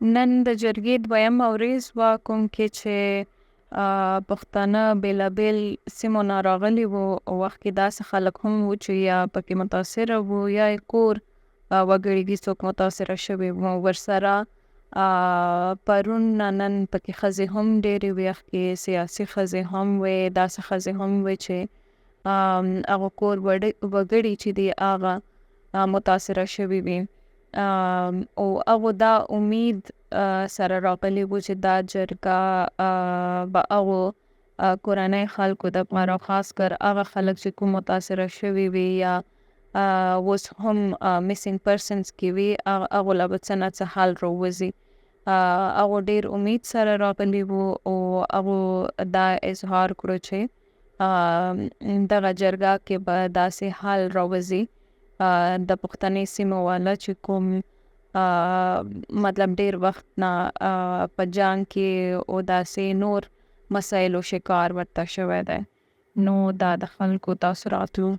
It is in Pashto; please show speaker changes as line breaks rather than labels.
نن د جرګې دویمه ورځ وه، کوم کې چې پښتانه بېلابېل سیمو نه راغلي وو. وخت کې داسې خلک هم وو چې یا پکې متاثره وو یا یې کور وګړي دي څوک متاثره شوي وو. ورسره پرون نن پکې ښځې هم ډېرې وې، وخت کې سیاسي ښځې هم وې، داسې ښځې هم وې چې هغه کور وګړي چې دي هغه متاثره شوي وي. او هغو دا امید سره راغلي وو چې دا جرګه به هغو کورنۍ خلکو دپاره، خاص کر هغه خلک چې کوم متاثره شوي وي یا اوس هم میسینګ پرسنز کې وي، هغو له به څه نه څه حل راوځي. هغو ډېر امید سره راغلي وو او هغو دا اظهار کړو چې دغه جرګه کې به داسې حل راوځي د پښتنې سیمو والا چې کوم مطلب ډېر وخت نه په جنګ کې او داسې نور مسایلو شکار ورته شوی دی. نو دا د خلکو تاثرات وو.